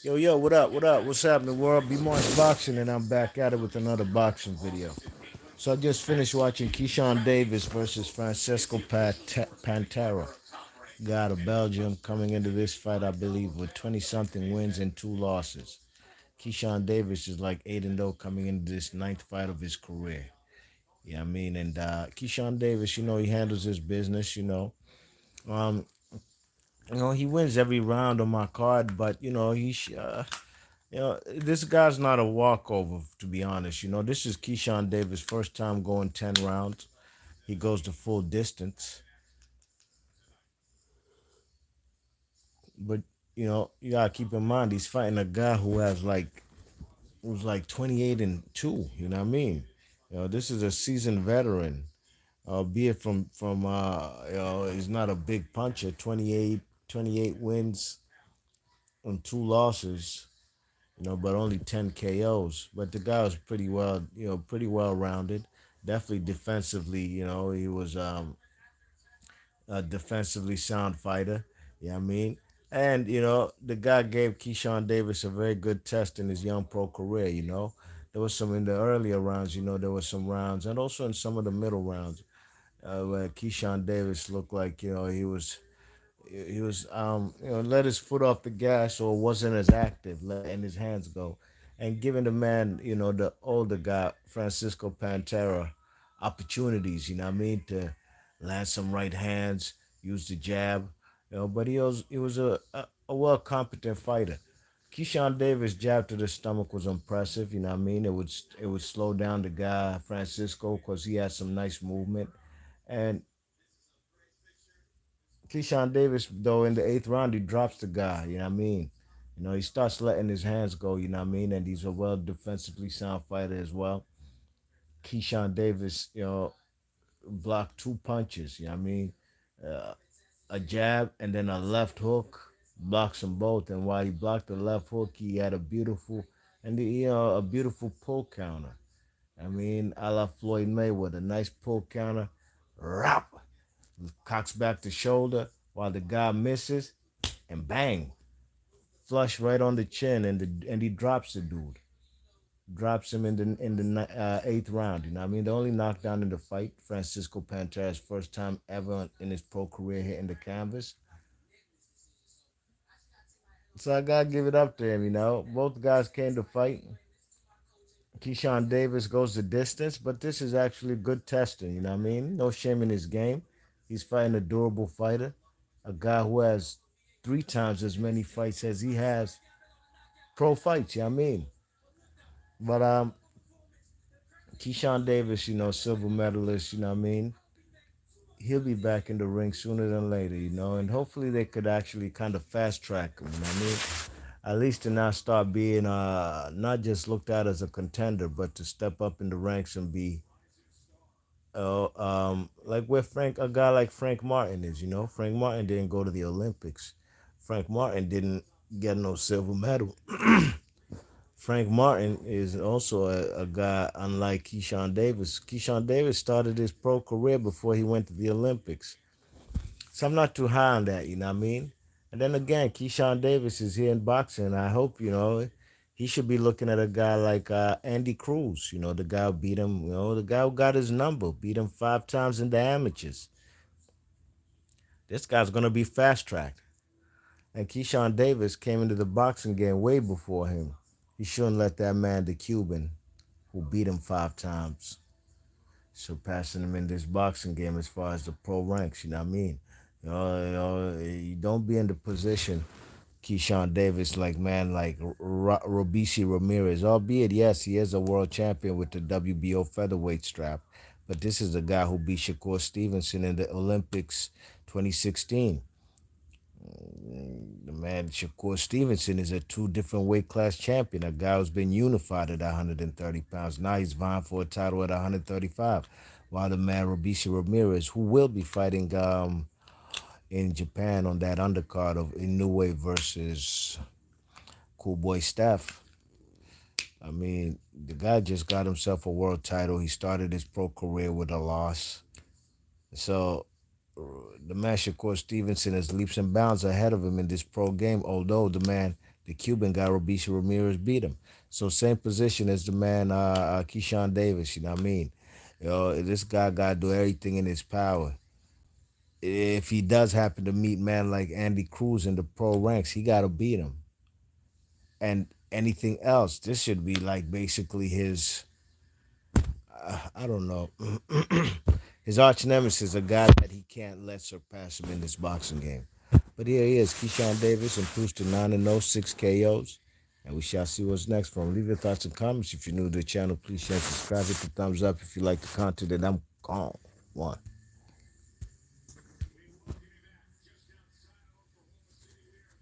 Yo, what up? What up? What's happening, world? Be March Boxing, and I'm back at it with another boxing video. So I just finished watching Keyshawn Davis versus Francesco Pantera. Guy out of Belgium coming into this fight, I believe, with 20-something wins and 2 losses. Keyshawn Davis is like 8-0 coming into this ninth fight of his career. Yeah, I mean, and Keyshawn Davis, he handles his business. Um, he wins every round on my card, but this guy's not a walkover, to be honest. This is Keyshawn Davis' first time going 10 rounds. He goes the full distance. But, you got to keep in mind, he's fighting a guy who's like 28-2. You know what I mean? This is a seasoned veteran, albeit he's not a big puncher. 28 wins and 2 losses. But only 10 KOs. But the guy was pretty well rounded. Definitely defensively, he was a defensively sound fighter. Yeah, I mean, and the guy gave Keyshawn Davis a very good test in his young pro career. There was some in the earlier rounds. There was some rounds, and also in some of the middle rounds, where Keyshawn Davis looked like he was let his foot off the gas or wasn't as active, letting his hands go, and giving the man, the older guy, Francesco Pantera, opportunities. You know what I mean, to land some right hands, use the jab. But he was a well competent fighter. Keyshawn Davis' jab to the stomach was impressive. You know what I mean. It would slow down the guy Francisco because he had some nice movement. And Keyshawn Davis, though, in the eighth round, he drops the guy. You know what I mean? He starts letting his hands go. You know what I mean? And he's a well defensively sound fighter as well. Keyshawn Davis, blocked 2 punches. You know what I mean? Uh, a jab and then a left hook, blocks them both. And while he blocked the left hook, he had a beautiful pull counter. I mean, a la Floyd Mayweather, nice pull counter, rap, cocks back the shoulder while the guy misses, and bang, flush right on the chin, and he drops the dude, drops him in the eighth round. You know what I mean? The only knockdown in the fight, Francisco Pantera's first time ever in his pro career hitting the canvas. So I gotta give it up to him. Both guys came to fight. Keyshawn Davis goes the distance, but this is actually good testing. You know what I mean? No shame in his game. He's fighting a durable fighter, a guy who has 3 times as many fights as he has pro fights. You know what I mean? But Keyshawn Davis, silver medalist. You know what I mean? He'll be back in the ring sooner than later. And hopefully they could actually kind of fast track him. You know what I mean? At least to now start being not just looked at as a contender, but to step up in the ranks and be like where a guy like Frank Martin is. Frank Martin didn't go to the Olympics. Frank Martin didn't get no silver medal. Frank Martin is also a guy unlike Keyshawn Davis. Keyshawn Davis started his pro career before he went to the Olympics. So I'm not too high on that, you know what I mean? And then again, Keyshawn Davis is here in boxing. I hope, he should be looking at a guy like Andy Cruz, the guy who beat him, the guy who got his number, beat him 5 times in the amateurs. This guy's going to be fast tracked. And Keyshawn Davis came into the boxing game way before him. He shouldn't let that man, the Cuban, who beat him 5 times, surpassing him in this boxing game as far as the pro ranks, you know what I mean? You don't be in the position, Keyshawn Davis, like Robeisy Ramirez. Albeit, yes, he is a world champion with the WBO featherweight strap, but this is a guy who beat Shakur Stevenson in the Olympics 2016. The man Shakur Stevenson is a 2 different weight class champion. A guy who's been unified at 130 pounds. Now he's vying for a title at 135. While the man Robeisy Ramirez, who will be fighting in Japan on that undercard of Inoue versus Cool Boy Steph. I mean, the guy just got himself a world title. He started his pro career with a loss. So the man Shakur Stevenson is leaps and bounds ahead of him in this pro game, although the Cuban guy, Robisha Ramirez, beat him. So same position as the man Keyshawn Davis, you know what I mean? This guy got to do everything in his power. If he does happen to meet man like Andy Cruz in the pro ranks, he got to beat him. And anything else, this should be like basically his, I don't know, his arch nemesis, a guy that he can't let surpass him in this boxing game. But here he is, Keyshawn Davis, improves to 9-0, 6 KOs. And we shall see what's next from him. Leave your thoughts and comments. If you're new to the channel, please share and subscribe. Hit the thumbs up if you like the content that I'm on.